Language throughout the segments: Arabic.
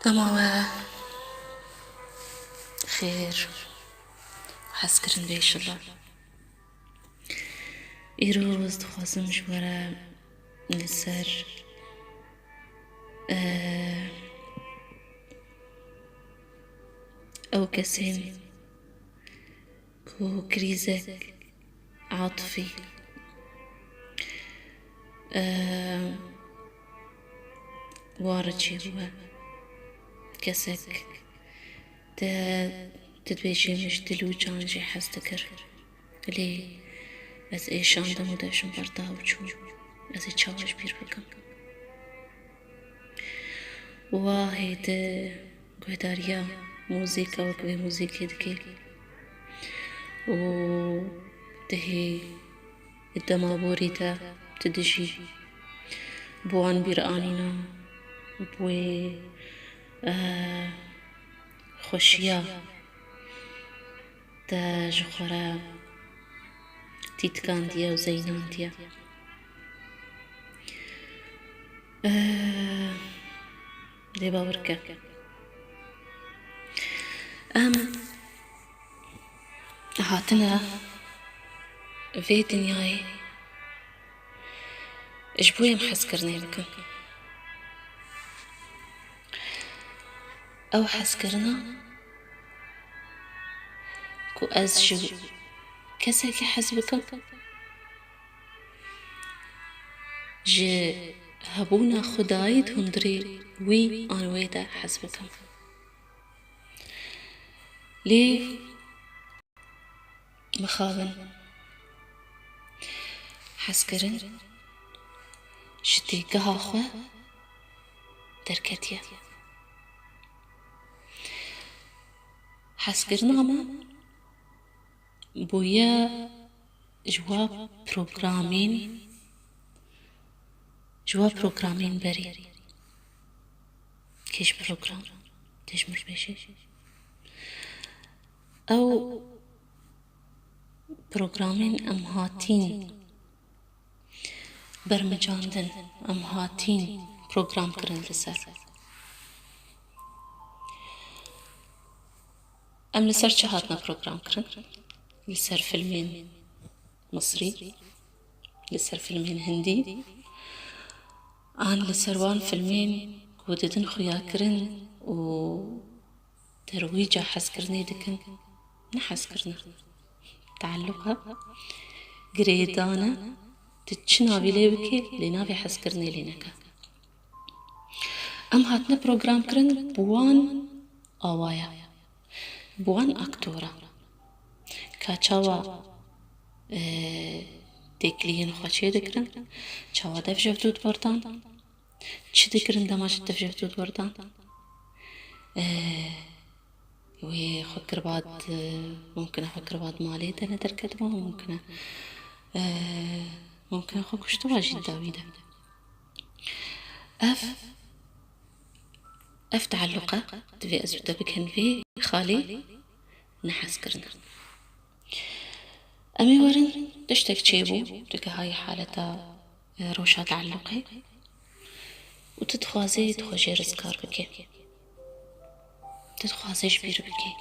أما خير حسكرن بيش الله إيروز دخوازم جوارا لسر أو كسين كو كريزك عاطفي وارجي هو كسك تدبيجي مش دلو جانجي حستكر لي از ايشان دمو داشم برداو چون از چاوش بیر بکم واهي ده قهداريا موسيقى وكوي موسيقى دكي و دهي الدمابوري دا تدجي بوان بيرانينا بوي خوشيا دا جخورا تيتكان ديا وزينان ديا دي باوركا هاتنا في دنياي اجبويا محسكرني لكم او حسكرنا كو ازجو كساكي حسبكم جي هبونا خدايد هندري وي آنويدا حسبكم ليه مخابن حسكرن شتي قهاخوة دركتيا حسكرنا ما بويا جواب بروغرامين بري كيش بروغرام تيش مش بيشي او بروغرامين ام هاتين برمجاندن ام هاتين بروغرام كرن لسر ام لسر شهاتنا بروغرام كرن لسر فيلمين مصري لسر فيلمين هندي آن لسروان فيلمين وددن خويا كرن و ترويجا حسكرني دكن نحسكرنا تعلقها قريدانا تتشنا بلي بكي لنا في حسكرني لينكا ام هاتنا بروغرام كرن بوان آوايا بوان اكتورا كاچاوا ديكلين خوشي دكرن چاوا دفجفتود بردان چي دكرن دماش دفجفتود بردان ويفكر بعد ممكن أفكر بعد مالي دنا دركتما ممكن أخو كشتو واجد داويدا أف تعلقة تبي أزبط بكهن في خالي نحس كرنا أمي ورن تشتك تشيبو تلك هاي حالة روشة تعلقي وتتخوازي تخوجي رزكار بكي تتخوازي جبير بكي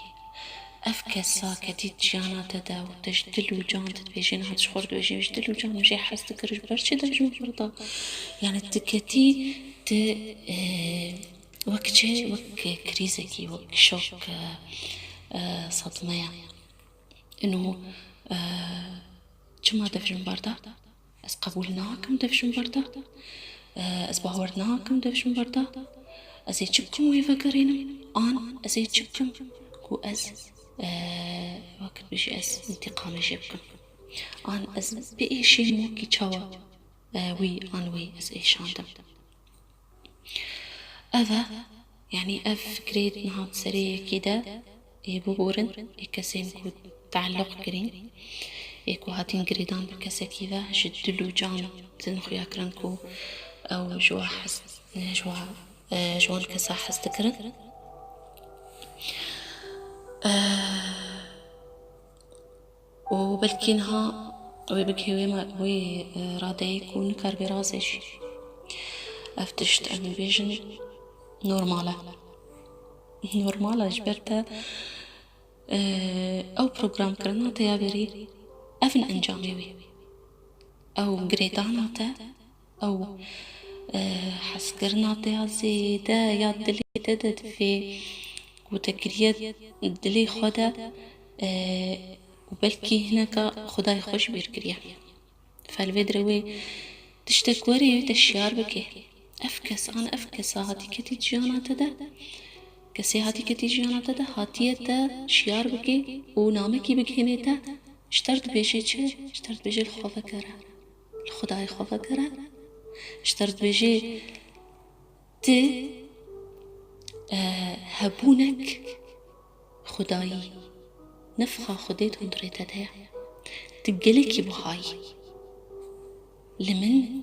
أفكسا كتيت جانا تداو تجدلو جان تتبيجين هاد شخور دويجين جدلو جان مجي حاستك رجبار چي دفجو فرطا يعني تكتي وكجي وك كريزكي وك شوك صدمية إنه جما دفجون بردا أس قبولناكم دفجون بردا أس باورناكم دفجون بردا أزي تشبكم ويفكرين آن أزي تشبكم كو أز وقت بيجي أز انتقام يجيبكم آن أز بأي شيء موكي تشاوا وي آن وي أز أي شاندم أذا يعني أف كريد نهات سريع كده ببورن يكسين كو تعلق كرين يكو هاتين قريدان بكسا كذا جدلو جان تنخو ياكرنكو أو جوان كسا حستكرن وبلكينها ويبكي وي رادا يكون كاربي رازيش أفتشت أمي بيجن نورمالة نورمالا جبرتا او بروجرام كرناتا يا بري افن انجامي وي او جريداناتا او حسكرناتا يا زيدا يا دلي تدد في وتكريت دلي خدا وبلكي هناك خداي خوش بيركريا فالفيدروي تشتكوري تشيار بكي أفكس هاتي كتي جانا تدا كسي هاتي كتي جانا تدا هاتي تا شيار بكي ونامكي بكيني تا اشترت بيجي اشترت بيجي الخوفة كرا الخداي خوفة كرا اشترت بيجي تي هبونك خداي نفخة خديتهم دريتا دا تقلكي بهاي لمن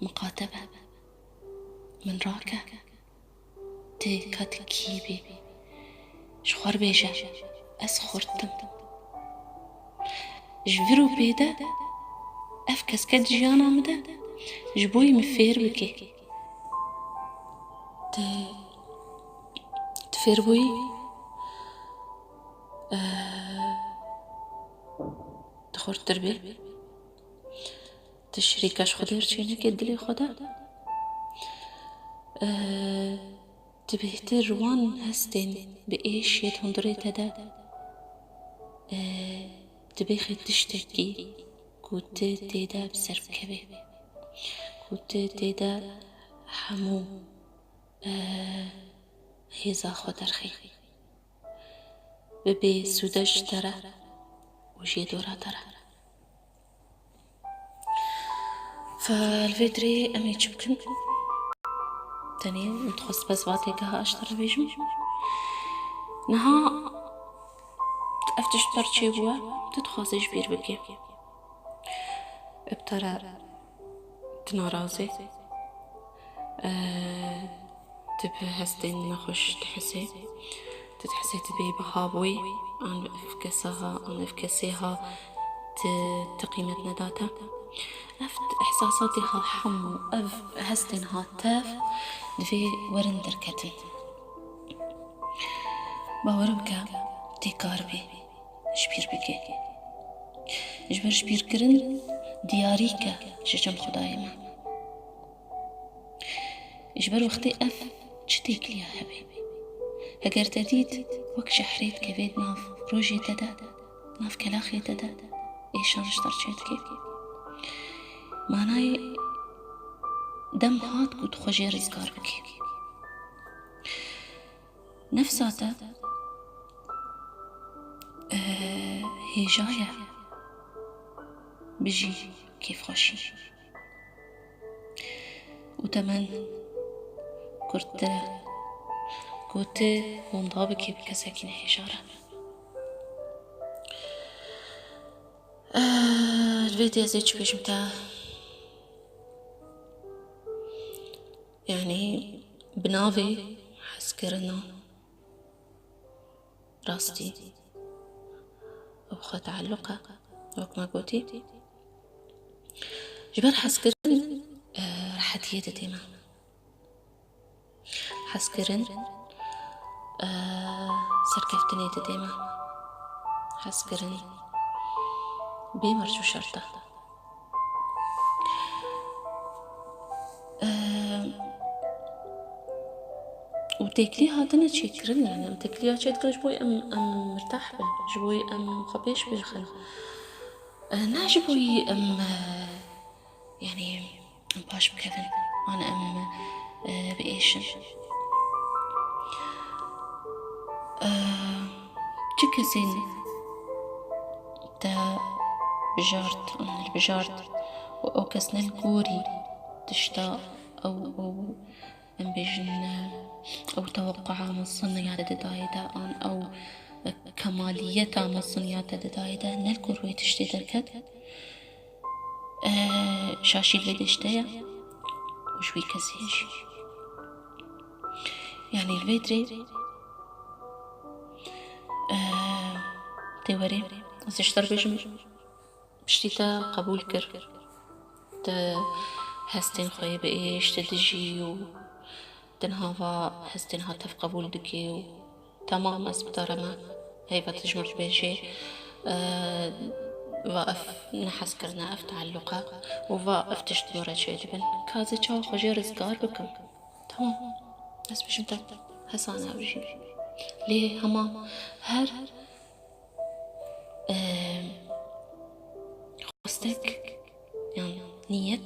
مقاتبة من راكة تي كاتكيبي شخور بيجا أسخرتم جفرو بيدا أفكس كد جانا مدا جبوي مفير بكي تفير بوي تخور تربي تشريكاش خدير شيني كدلي خدا تبهتي روان هستين بإيش يتهندري تدا تبيخي تشتكي كنت تيدا بسركبي كنت تيدا حمو هيزا خدرخي ببي سودش ترى وجي دورا ترى فالفيدري أمي تشبكن تاني متخص بس باتيكها أشتر بيجم نها أفتش برشي بوا تتخاصي جبير بكي ابترى تنارازي تبه هستين نخش تحسي تبي بهابوي عن أفكسيها تقيمة نداتا أفت إحساساتها حمو هستنها تاف دفي ورن دركتن باورمكا تيكاربي شبير بكي جبر شبير كرن دياريكا شجم خدايما جبر وقتي جتيك ليا حبيبي هجر تديد وك شحريت كبيد ناف روجي تدا ناف كلاخي تدا إيشان اشترشيت كيف معناي دم هات قد خوجي رزقار بكي نفساتا هي جاية بجي كيف خوشي وتمن كنت منضابكي بكساكين حجارة الفيديو زيتش بيش متاع يعني بنافي حسكرنا راستي أبخى تعلقة وك ما قوتي جبر حسكرن راحت يدتي ما حسكرن سركفتني تديما حسكرن بيمرجو شرطة وتاكلي هاتنا تشكرن يعني ام تاكليها تشكر جبوي ام مرتاح به جبوي ام خبيش بالخل نعجبوي ام يعني ام باش بكذن انا ام بإيشن تشكزين تا بجارت أن البجارت وأوكسنا الكوري تشتاق أو أم بيجن أو توقع من صنيات دايدا أن أو كمالية من صنيات دايدا أن الكوروي تشتي دركت شاشي الفيديو اشتايا وشوي كزيش يعني الفيدري توري زشتر بيجم بشتيتا قبول كر هستين خوي بإيش تدجي تنهاوا هستين هاتف قبول دكي تمام از بدارما هيفا تجمر بيجي واقف نحس كرنا اف تعلقة وواقف تشتمرة شيدبن كازي چاو خوشي رزقار بكم تمام بس بشم تك حسانا بجي ليه هما هر خواستك يعني نيت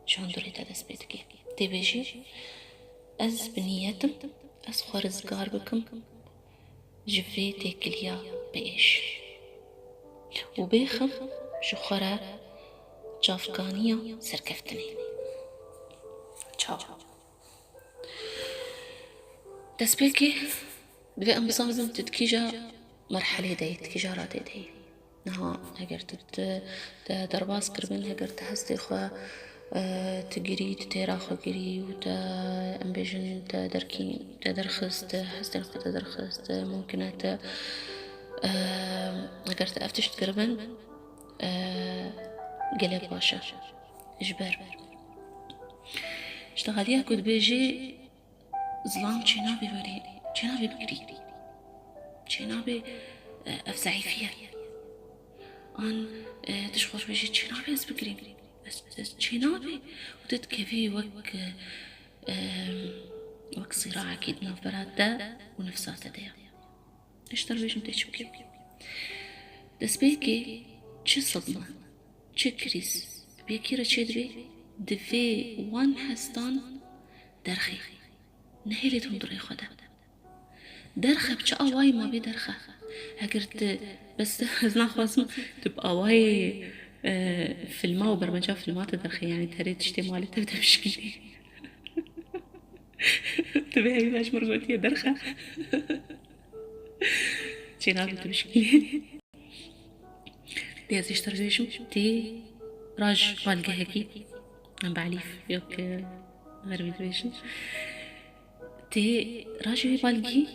شون دريتا دست بيتكي دي بيجي از بنيتم از خو رزقار بكم جفي تاكليا بإيش وبيخم شخرة جافقانية سركفتني تشاو دسبيكي دبي انبصام تدكيجا مرحلة دي تكيجارة دي نها هجرت درباس كربن هجرت هستي خوا تجري تراخو جري وتا امبيجن تدركين تدرخست هستي خوا تدرخست ممكن هجرت افتش كربن قلب باشا اجبر اشتغليها كنت بيجي ظلام چنابي بري چنابي بكري چنابي افزعي فيها ان تشخوش بيجي چنابي از بكري بس چنابي وتتكفي وك صراع اكيد نفبرات دا ونفسات دا اشتر بيجي متيش بكي دس بيكي چه صدمة چه كريس بيكيرا چه دبي دفي وان هستان درخي نهيرت هندري خدا درخة بچه آواي ما بي درخة هكرت بس هزنا خواسم تبقى آواي في الماء وبرمجة في الماء تدرخي يعني تريد تشتي مالي تبدأ بشكلي تبي هاي باش مرغوتي درخة جنابي تبشكلي دي ازيش ترجيشم تي راج والقى هكي عم بعليف يوك غربي تبيشن تي راجي بالقي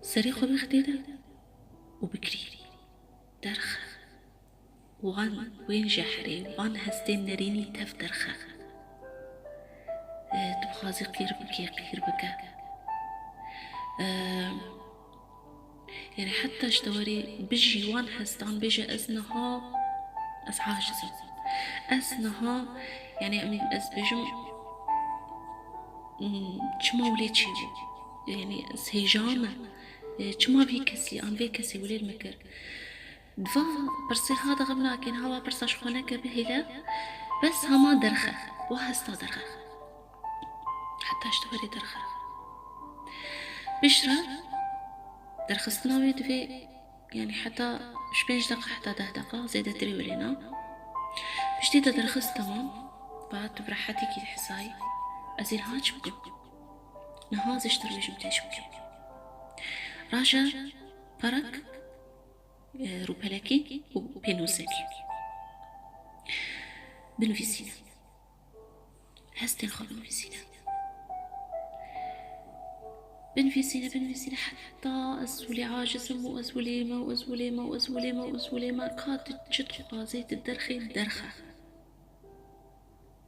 سريخو بختيدا وبكريري درخة وان وين جحري وان هستين نريني تف درخة تبخازي قير بكا يعني حتى اشتوري بجي وان هستان بيجي ازنها از عاجزة ازنها يعني امي از بيجم چما ولي چي يعني سيجامة چما في كسي ان في كسي ولي المكر دفا برسي هذا غبنا كين هوا برساش خونك بهلا بس هما درخة وهستا درخة حتى اشتوري درخة بشرة درخستنا ويدفي يعني حتى شبيش دقة حتى 10 دقة زيادة تري ولينا بشتي درخست تمام بعد برحتي كي حساي أزين هاج بكم نهاز اشتر بيش متيش بكم راجع برك روبلكي وبينوسكي بنفسينا هستين خو بنفسينا حتى أزولي عاجزة وأزوليما كاد تشتخوا زيت الدرخي الدرخة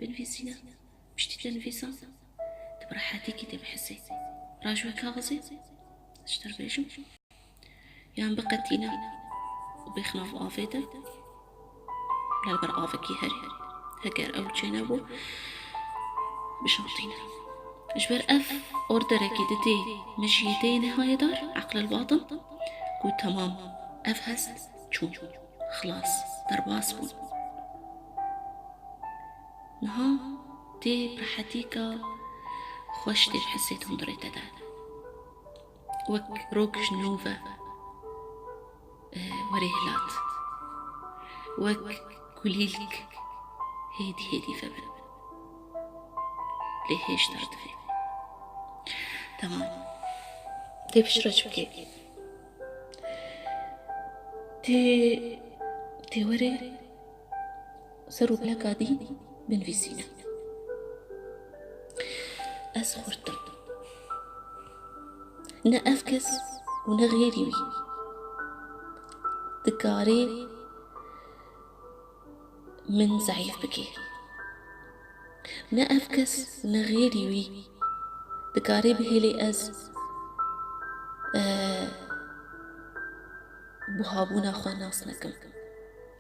بنفسينا بشتي تنفيسا تبرحاتي كي تبحسي راجوة كاغزي اشتر بيشم يعني بقتينا وبيخناف آفيدا لالبر آفكي هكر أو تشينابو بشاطينا اجبر اف اوردركي دتي مجيتي نهاية دار عقل الباطن قول تمام اف هست شو خلاص درباس بون نها تي برحتيكا خوشتي حسيتهم دريتا دا وك روكش نوفا وريهلات وك كليلك هيدي فبن ليه اشترت فيه تمام تي بشرج بكي تي وري سرو بلاكا دي بنفسينا أسخرتم نأفكس ونغيري دكاري من زعيف بكي نأفكس نغيري دكاري بهلي أز بوهابونا خوا ناس نکم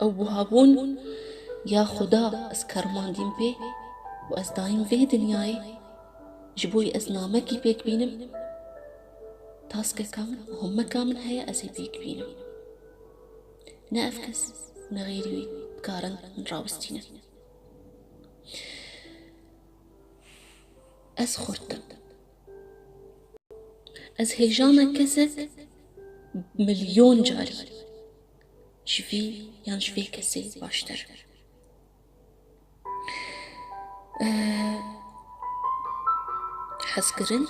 او بوهابون یا خدا از کرماندیم پی و از دایم وی دنیای جبوی از نامکی پیک بینم تاسك كامل وهم كامل هيا أزي بيك بينو نأفكس نغيري بكارن نراوستينا أز خورتن أز هيجانا كسك مليون جاري شفي يعني شفي كسي باشتر حسكرن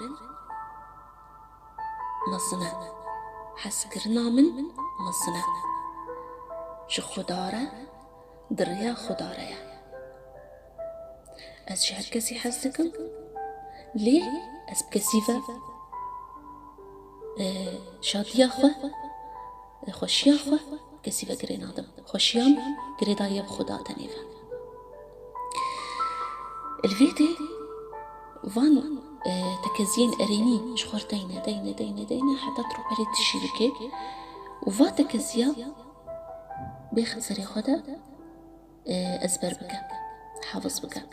مزنة حسكرنا من مزنة شو خدارة دريا خدارة از شهر كسي حسكم ليه از بكسيفة شادية خو خوشيا خو كسيفة قرين آدم خوشيام قريدايا بخدا تنيفة الفيدي وان تكزين أريني شخور دينا حتى تروح بريد الشركة وفا تكزيا بيخد سري خدا أزبر بك حافظ بك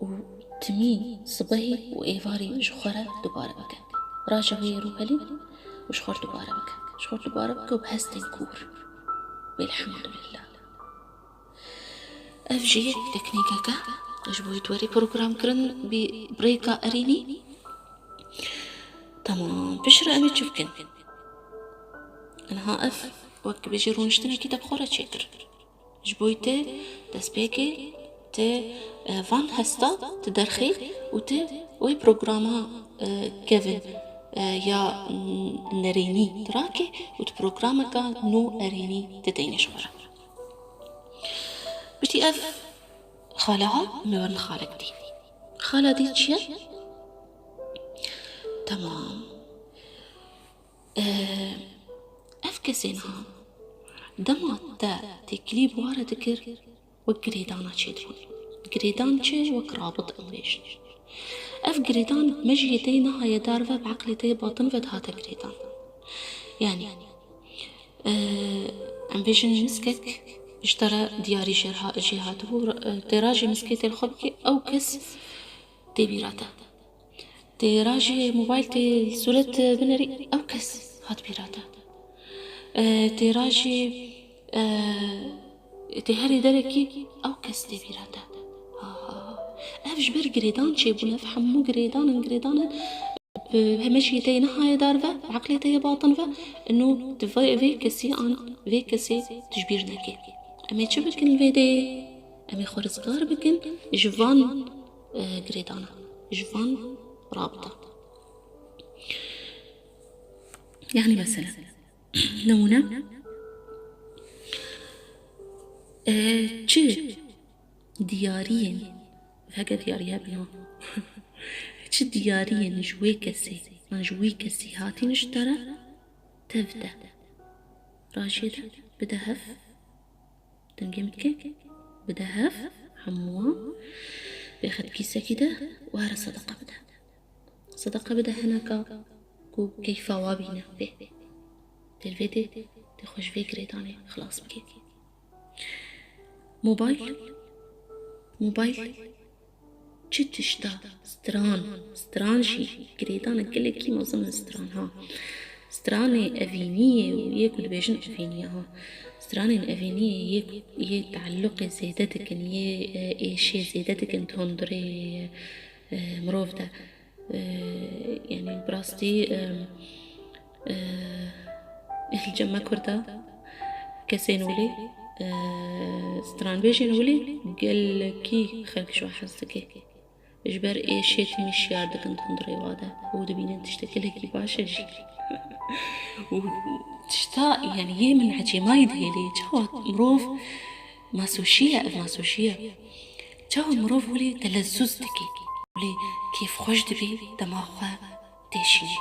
وتمي صباهي وإيفاري شخورة دوبارة بك راجع ويروبلي وشخور دوبارة بك وبهستين كور بالحمد لله أفجي تكنيكا أجبوي توري بروجرام كرن ببريكا أريني تمام بشرة أمي تشوفكن أنا هاقف وقت بيجيرون اشتري كتاب خورة شكر أجبوي تي تسبيكي تي فان هستا تدرخي وتي وي بروجراما كيفن يا نريني تراكي وتبروجرامك نو أريني تتيني شورا بشتي أف خالها مورن خالك دي خالة دي تشيا تمام أف كسينها دما تا تكليب وارا تكر وقريدانا تشيدرون قريدان تشي وكرابط أمريش أف قريدان مجيتينا هاي دارفة بعقلتي باطن فدهاتا قريدان يعني أمبيشن مسكك اشترى دياري جهاته تراجي مسكيت الخبكي أو كس تبيراته تراجي موبايل تسولت بنري أو كس هات بيراته تراجي تهري دركي أو كس تبيراته أفش بر قريدان شيبونا فحمو قريدان بهمشيتي نهاية دارفة عقليتي باطنفة إنه في كسي عن في كسي تجبيرنا كي أمي شو بكن الفيدي أمي خورز صغار بكن جوان قريدانا جوان رابطة يعني مثلا نمونة چه ديارين فهكا دياريها بنا چه ديارين جوي كسي هاتي نشترى تفدى راشدة بدهف تنقيمتك بدهف حموة بياخد كيسة كده وهرا صدقة بده هناك كيف وابينا به تلفيدي تخش في قريداني خلاص بكي موبايل تشتا ستران شي قريدانا كل كي معظم ستران ها ستراني أفينية وياكل بيجن أفينية ها ستراني الأفينية يتعلق زيدتك يه شي زيدتك انت هندري مروفدة يعني براستي الجمع كردا كسينولي ستران بيجنولي قال كي خلق شو حسكي اجبر اي شي تمشي ياردك انت هندري وادا ودبين تشتكي لكي باشا وتشتا يعني هي من عجي ما يدهيلي جوا مروف ماسوشية جوا مروف ولي تلززتكي ولي كيف خوش دبي دماغها تيشيني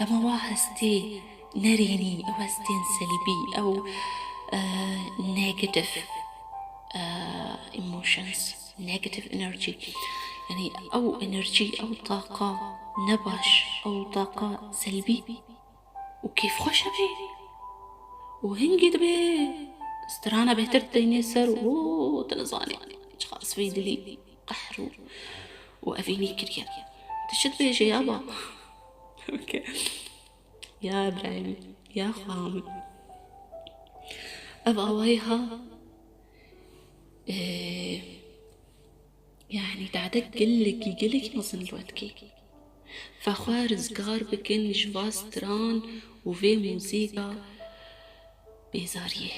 دماغها هستي نريني أو هستين سلبي أو negative emotions negative energy يعني أو إنرجي أو طاقة نبش أو طاقة سلبي وكيف خوش بي وهنجي دبي استرانا بهترت ديني سر تنظاني خاص في دلي قحر وأفيني كريا تشد بيجي يابا اوكي يا إبراهيم يا خامي أبغى ويها يعني دعدك قلك نظن الوقتكي فخوارز قار بكن جواز تران وفي موسيقى بيزاريه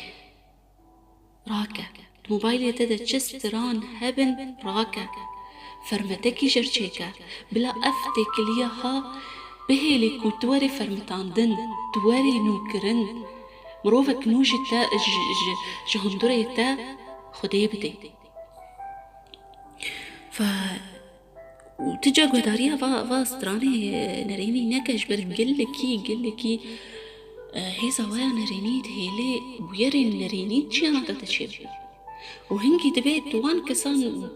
راكا موبايلي تدا تشستران هبن راكا فرمتكي جرشيكا بلا أفتك ليها بهيلي كوتوري فرمتان دن توري نوكرن مروفك نوجي تا جهندوري تا خدي بدي ف وتجا قداريا فا استراني نريني نكش قلكي هي زوايا نرينيت هيلي ويرين نرينيت جانا تتشيب وهنجي دبيت وان كسان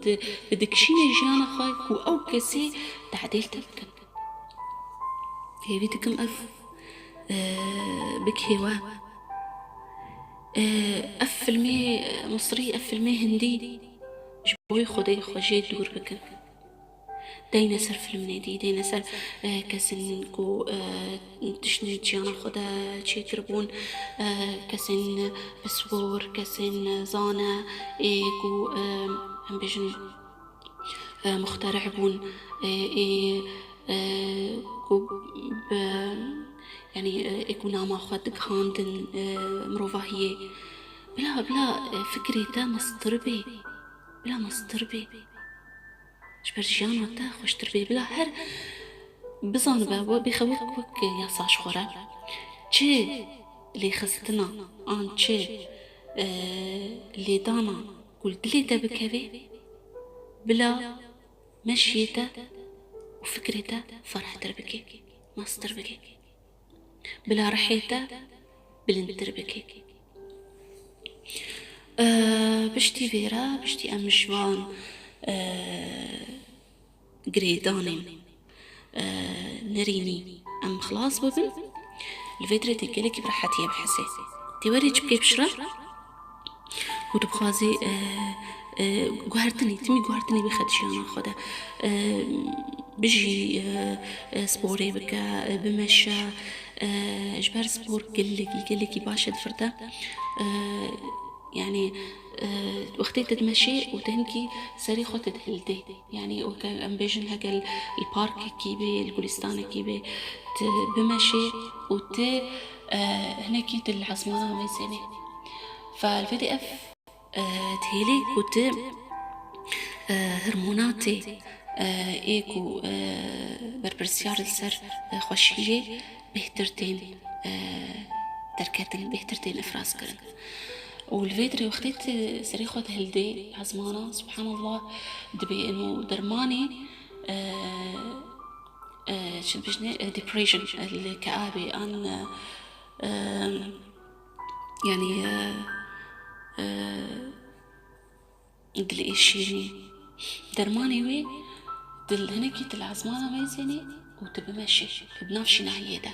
بدكشيني جانا خايك أو كسي تعديل تبكن هي بيتكم أف بك هوا أف فيلمي مصري أف فيلمي هندي جبوي خدي خجي دور بكن دينا سر فيلم ندي دينا سر كسن كو تشني جانا خدا شي تربون كسن بسور كسن زانا كو هم بيجن مخترع بون كو يعني يكون ما خد خاندن مروفاهية بلا فكري مستربي بلا مستربي شبرجيان تا خوش تربي بلا هر بزان بابا بيخوك وك يا صاش خورا چه اللي خستنا آن چه اللي دانا قلت لي تبكبي بلا مشيته وفكرته فرح تربكي ماستر بكي بلا رحيته بلنتر بكي بشتي فيرا بشتي أمشوان قريدانين نريني أم خلاص ببن الفيدرة تقلك برحتي بحسي توري جبكي بشرة وتبخازي قهرتني بخدشيانا خدا بجي سبوري بكا بمشى جبار سبور قلكي باشا دفردا يعني وقتي تتمشي وتهنكي سري خوت تهلدي يعني أمبيجن هكا البارك كيبي الجولستان كيبي بمشي وت هناكي العاصمة ميزاني فالفيدي اف تهيلي كنت هرموناتي ايكو بربرسيار السر خوشية بهترتين تركتين بهترتين افراز كرن والفيدري وقتيت سريخوة هلدي عزمانا سبحان الله دبي انو درماني شد بجني ديبريشن الكآبة عن يعني دل إيشيني درماني وي دل هناكي العزمانة ميزيني وتبمشي بنفشي ناحية ده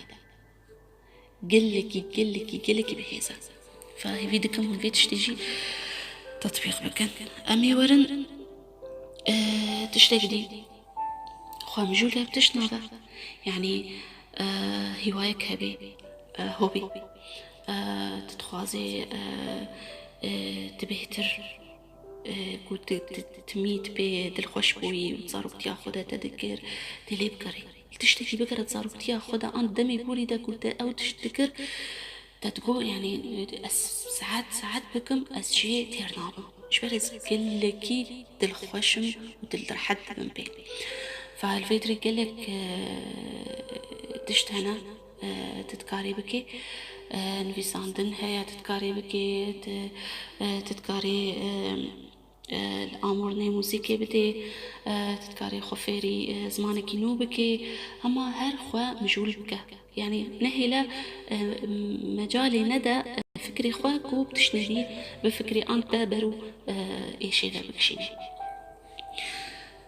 قلكي بهيزة فهي فيديكم من فيديش تيجي تطبيق بكن أمي ورن تشتاق دي خواه مجولة بتشنابه يعني هوايك هبي هوبي تتخوازي تبهتر كنت تميت بدل خوشبوي وتصارك تاخدها تذكر تلي بكري تشتكي بكرة تصارك تاخدها أنا دمي بوري دا كنت أو تشتكر تتقول يعني ساعات بكم أشياء تيرنابا شبرز كلكي دل خوشم ودل درحد من بين فالفيدري قالك تشتهنا تتكاري بكي نفيساندن هيا تتكاري بكي تتكاري الأمور موسيقى بدي تتكاري خفيري زمانك ينو بكي أما هر خوا مجول بك يعني نهلا مجالي ندى فكري خواك وبتشنري بفكري أنت برو إيشي ذا بكشيني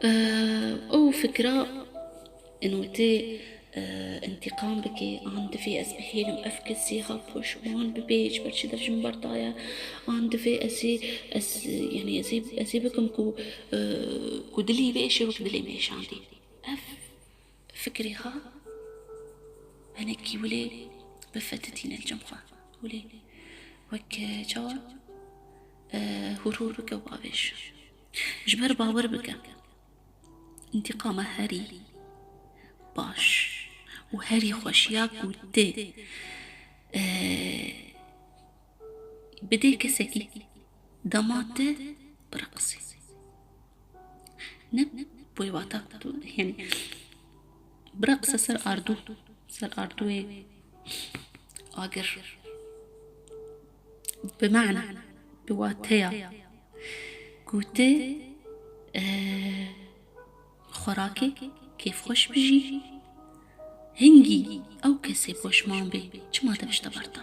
أو فكرة إنه تي انتقام بكي آن دفي أسبحيلم أفكسيها بوشمان ببيج برشي دفش مبارتايا آن دفي يعني أسيبكم كو دلي بيشي وك دلي ميش عندي أف فكريها هنكي ولي بفتتين الجمخة ولي وك جوا هرور بك وبابش جبر باور بك انتقام هاري باش وهاري خوشياك ودي بدي كسكي دماته برقصي نب بوي واتا يعني برقص سر أردو آجر بمعنى بواتيا قوتي خوراكي كيف خوش بجي هنجي أو كسي بوشمان بي چما تبش تبرتا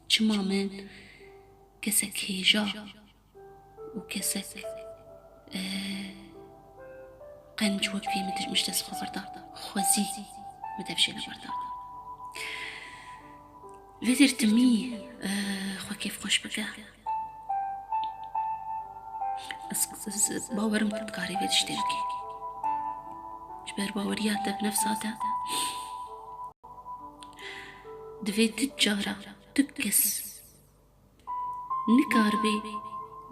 چما من كسك هيجا وكسك قنج وكفي مش تسخو برتا خوزي متبشي لبرتا فيدر تمي خو كيف خوش بكا باورم تبكاري فيدش تبكي جبر باورياته بنفساته دفيت تجارة تكس نكار بي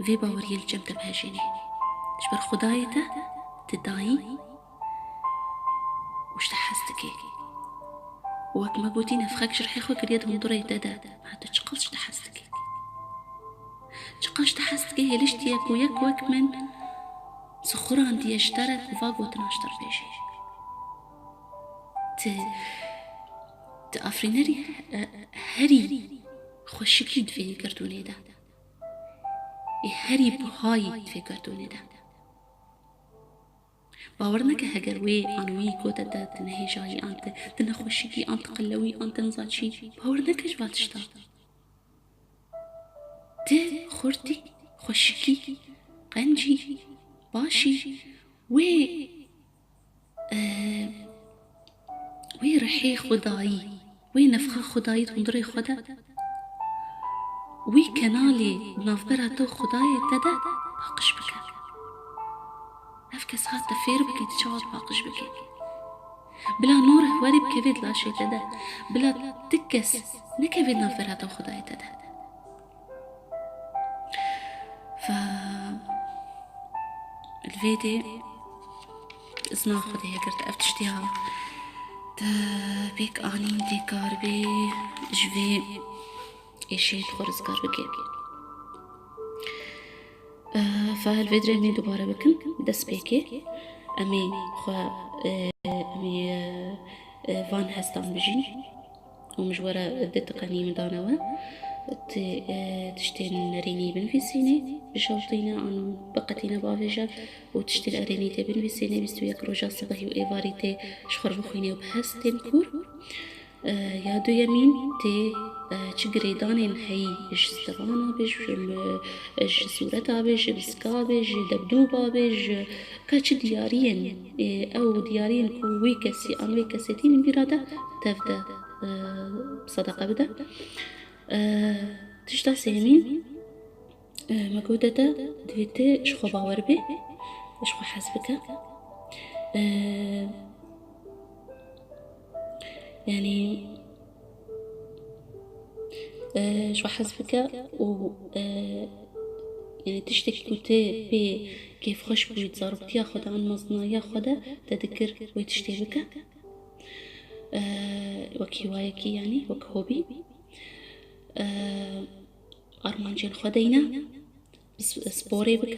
في باوري الجمت بهاجيني جبر خدايته تداي وش تحستكي وك ما قوتي نفخك شرحي خوك ريادهم دري دادا ما تشقلش تحستكي شقاش تحستكي ليش تيك ويك وك من سخران دي اشترك وفاقو تناشتر بيشي تأفرينري هري خوشكيد في كرتوني ده هري بهاي في كرتوني ده باورنك هجروي أنوي كوتا دا تنهي جاي أنت تنخوشكي أنت قلوي أنت نزاتشي باورنك جواتشتا خورتي خوشكي قنجي باشي وي وي رحي خداي وي نفخة خداي تندري خدا وي كنالي نافبرها تو خداي تدا باقش بك أفكس هات تفير بكي تشوات باقش بكي بلا نور هواري بكفيد لا شي تدا بلا تكس نكفيد نافبرها تو خداي تدا الفيدي إزنا خدي هكرت أفتشتيها بيك آنين دي كاربي جوي إيشي تخرز كاربكي فالفيديو مين دوباره بكن دس بيكي أمي أمي فان هستان بجين ومجورة ذات قنيم دانوا تشتين ريني بنفسيني بشوطينا عن بقتينا بافجا وتشتين أريني تي بنفسيني بستويا كروجا صباحي وإيفاري تي شخر بخويني وبهستين كور يادو يمين تي چگري دانين هي إش ستفانا بيج إش صورتا بيج بسكا بيج دبدوبا بيج كاچ ديارين أو ديارين كو ويكسي أن ويكسيتين برادا تفدا صدقة بدا تشتا سيمين مجودة دويتي شخو باور بي شخو حسبك يعني شو حسبك و يعني تشتكي كوتي بي كيف خوش بويت زاربتي ياخد عن مصنايا خدا تذكر ويتشتي بك وكيوايكي يعني وكهوبي أرمانجين خدينا سبوري بك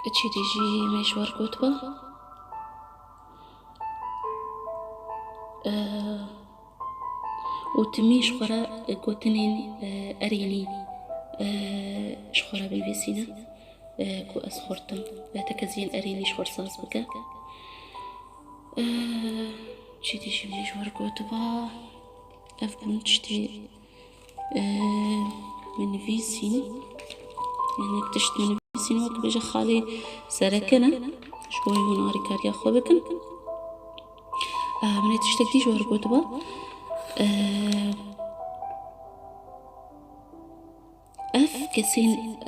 اتشي تيجي مشوار كتبة وتمي شخرا كوتنين أريني شخرا بالبسينة كو أسخرتم تكزين أريني شخر صاص بك تشي تيجي مشوار كتبة أفبن تشتي من فيسين يعني اكتشت من بيسين وقت بيجا خالي سركنا شوي هناري كاريا خوبكن من تشتك دي جوار قوتبا أف كسين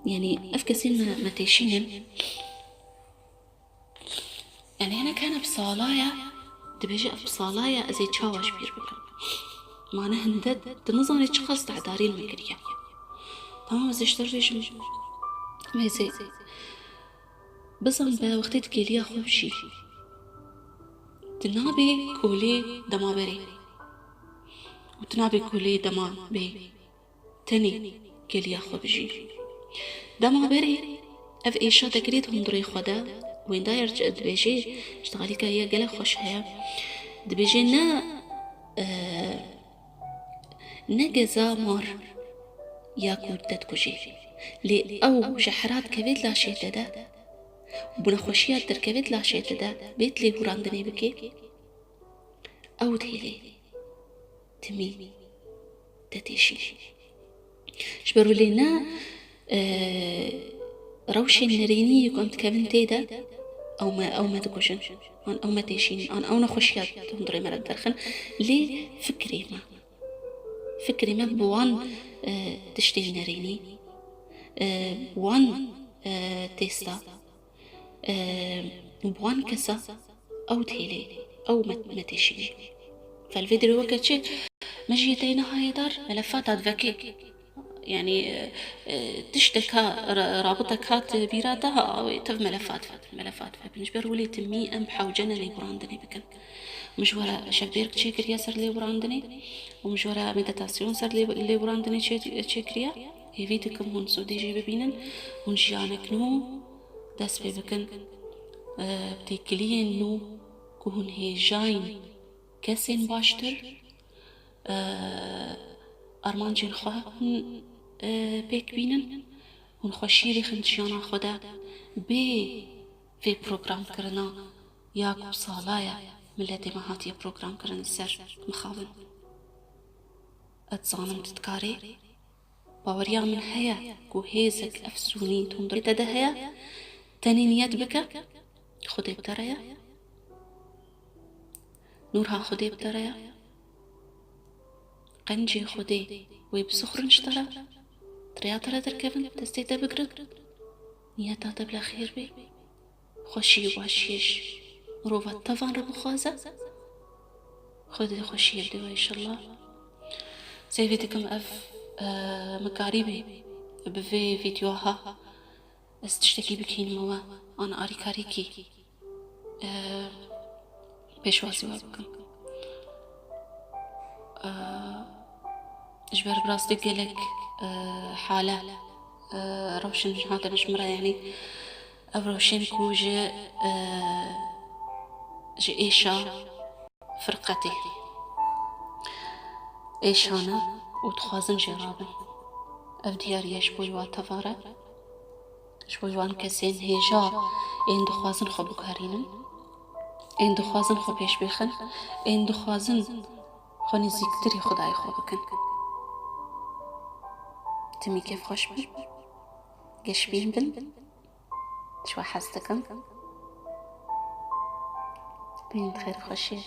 يعني أف كسين ما تيشينن يعني هنا كان بصالايا دبيجي بصالايا أزي تشاوش بير بكم معناها ندد تنظري تشخص تعداري المكرية تمام زي اشتريش ما زي بصن با وقتت كيليا خوبشي تنابي كولي دمابري وتنابي كولي دمابي تاني كيليا خوبشي دمابري اف ايشا تكريت هندري خدا وين داير دبيجي اشتغالي كايا قلا خوش هيا دبيجي نجزا مار ياكو تتكوجي لي او شحرات كبيت لا شيء دا بنخوشيات تركبت لا شيء دا بيت لي براندني بكي او تهيلي تمي تتيشي شبرو لنا روشي نريني كنت كابن تيدا او ما تكوشن او ما تيشين او نخوشيات هندري مرد درخن لي فكري ما بوان تشتي نريني بوان تيستا بوان كسا او تهيلي او ما تيشيني فالفيديو وقت شيء مجيتينا هاي دار ملفات ذكي يعني تشتكى رابطك هات بيراتها أو تف ملفات فبنجبر ولي تمي أم حوجنا لي براندني بكن مش ورا شبيرك تشيكريا صار لي براندني ومش ورا مديتاسيون صار لي براندني تشيكريا هيفيتكم هون سودي جي ببينن هون جانك نو داس بكن بتيكلين نو كهون هي جاين كسين باشتر أرمان جين خواه بيك بينن هون خوشيري خنجيانا خدا بي في بروغرام كرنا ياكو صالايا ملتي ما هاتي بروغرام كرن السر مخاون اتظانم تتكاري باوريا من هيا كو هيزك افسوني تندري تدا هيا تاني نيات بك خدي بتريا نورها خدي بتريا قنجي خدي ويبسخر نشترى ترياترا تركبن تستيتا بقرد نياتا تبلا خير بي خوشي واشيش مروفا طفان ربو خوازة خدي خوشي يبدو إن شاء الله سيفيتكم أف مقاربي بفي فيديوها استشتكي بكين موا أنا أري كاريكي بيشوازي وابكم جبر براستي قلك حالة روشن هذا نجمرة يعني أبروشن كوجة إيشا فرقتي إيشانا وتخازن جرابن أفدياري شبويوا تفارة شبويوان كسين هيجا إن دخوازن خبو كارينن إن دخوازن خبيش بيخن إن دخوازن خوني زيكتري خداي خوبكن تمي كيف خوش بن قشبين بن شو حستكم بين خير خوشية